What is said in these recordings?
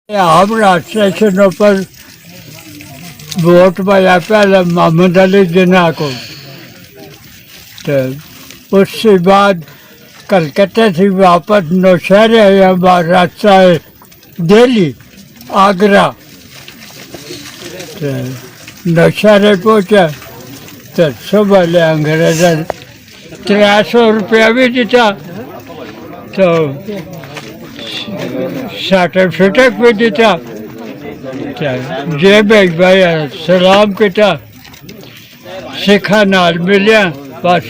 हमरा स्टेशनों पर वोट पाया पहले मोहम्मद अली जिन्ना को, तो उसके बाद कलकत्ता से वापस नौशहरे हमारा रास्ता है दिल्ली आगरा, तो नौशहरे पहुँचा तो सुबह ले अंग्रेज़ा 300 रुपया भी देता, तो सर्टिफिकेट भी देता, जे भाई सलाम किया, सिखा नाल मिलिया, बस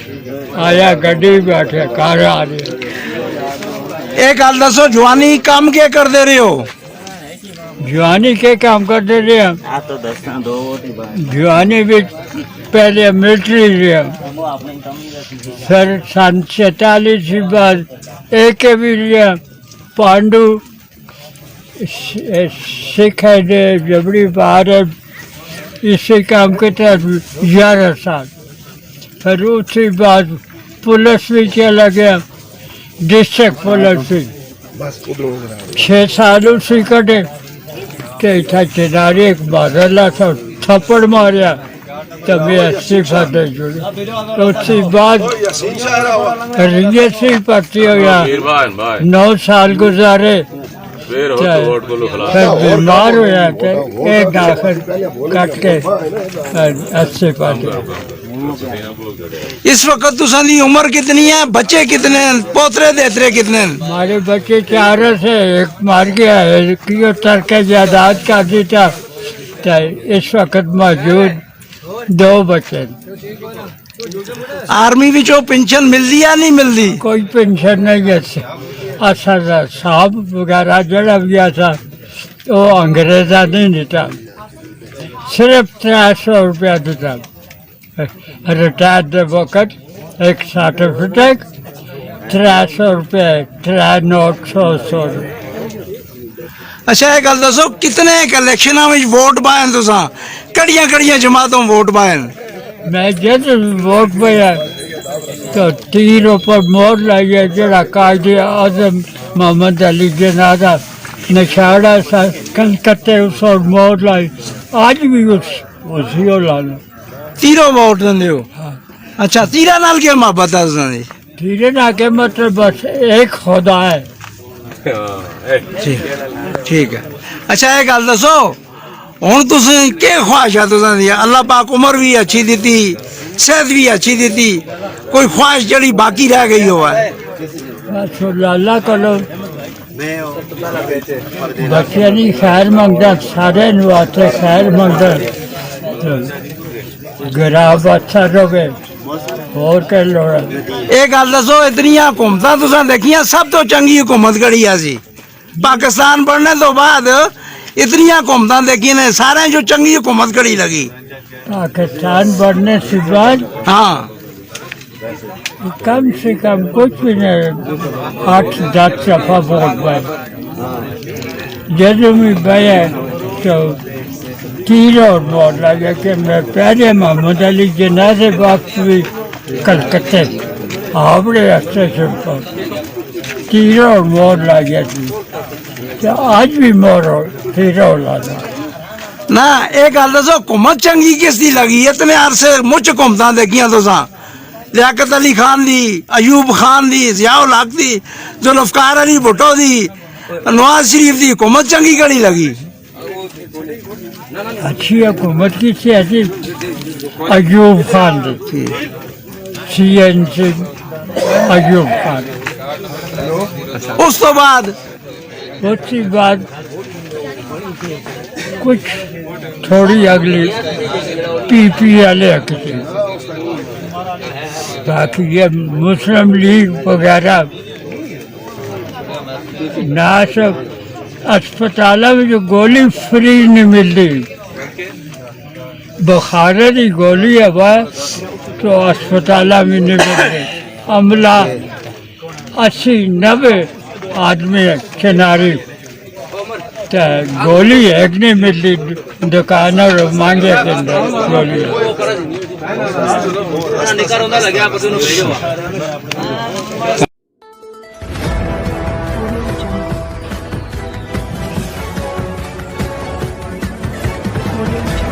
आया गड्डी बैठे घर आ रही। एक गल दसो, जवानी काम क्या कर दे रहे हो? जवानी के काम करते रहे हम, जवानी भी पहले मिलिट्री रहे, फिर सन 47 के बाद एक भी रहे, पांडु सिख है जबड़ी बाहर इसी काम के तहत 11 साल, फिर उसके बाद पुलिस भी चला गया, डिस्ट्रिक्ट पुलिस भी 6 साल उसी कटे, था चिनारी एक बादला था थप्पड़ मारिया तब इस्तीफा दे जुड़ी, उसके बाद रिंगे से भर्ती हो गया, 9 साल गुजारे, फिर बीमार हो जाते एक दाखिल कट के इस्तीफा दिया। इस वक्त तुसानी उम्र कितनी है, बच्चे कितने, पोतरे देतरे कितने? हमारे बच्चे 4 से एक मार गया है कि तरके जायदाद कर देता, इस वक्त मौजूद 2 बच्चे। आर्मी विचों पेंशन मिलती या नहीं मिलती? कोई पेंशन नहीं है, असर साहब वगैरह जड़ा गया था वो अंग्रेजा नहीं देता, सिर्फ 300 रुपया देता, रिटायर दे वक्त एक सर्टिफिकेट 300 रुपये, 3 नोट 100 अच्छा एक गल दसो, कितने इलेक्शन में वोट पाए तुसा, कड़ियां कड़ियां जमातों वोट पाए? मैं जब वोट पाया तो तीर ऊपर मोर लाइए जरा कायद-ए-आज़म मोहम्मद अली जिन्ना का निशाना सा कलकत्ते उस और मोर लाई, आज भी उसी हो लाना। तीरों वोट देंगे हो? अच्छा, तीरा नाल क्या मोहब्बत है उसने? तीरे ना के मतलब बस एक खुदा है। ठीक है। अच्छा एक गल दसो, हुण तुसीं के ख्वाहिश है तुसां? अल्लाह पाक उम्र भी अच्छी दी, सेहत भी अच्छी दी, कोई ख्वाहिश जड़ी बाकी रह गई हो? बस अल्लाह करो बच्चे नहीं खैर मंगदा, सारे वास्ते खैर मंगदा, गराब अच्छा रहे और क्या लोड़ा। एक गल दसो, इतनियां हुकूमतां तुसां देखियां, सब तो चंगी हुकूमत कड़ी आ सी पाकिस्तान बनने तो बाद, इतनियां हुकूमतां देखी ने, सारे जो चंगी हुकूमत कड़ी लगी पाकिस्तान बनने से बाद? हाँ, कम से कम कुछ भी नहीं, 8-10 दफा वोट पाए, जब भी पाया तो तीर और वोट लगे कि मैं पहले मोहम्मद अली जिन्ना से वक्त भी कलकत्ते हावड़े स्टेशन पर तीर और वोट लगे थी, तो आज भी मोर तीर और लाना ना। एक गल दसो, हुकूमत चंगी किस दी लगी? इतने अरसे मुझ हुकूमतां देखियां तुसां, लियाकत अली खान दी, अयूब खान दी, ज़िया-उल हक दी, जुल्फ़िकार अली भुट्टो दी, नवाज शरीफ दी, हुकूमत चंगी कड़ी लगी? अच्छी हुकूमत की सियासी अयूब खान देखी, CNC अयूब खान, उस तो बाद उसके बाद कुछ थोड़ी अगली PP वाले हकते, बाकी ये मुस्लिम लीग वगैरह ना, सब अस्पताल में जो गोली फ्री नहीं मिलती, बुखार की गोली है तो अस्पताल में नहीं मिलती, अमला 80-90 आदमी किनारी, तो गोली एक नहीं मिलती, दुकान और मांगे के अंदर गोली। recording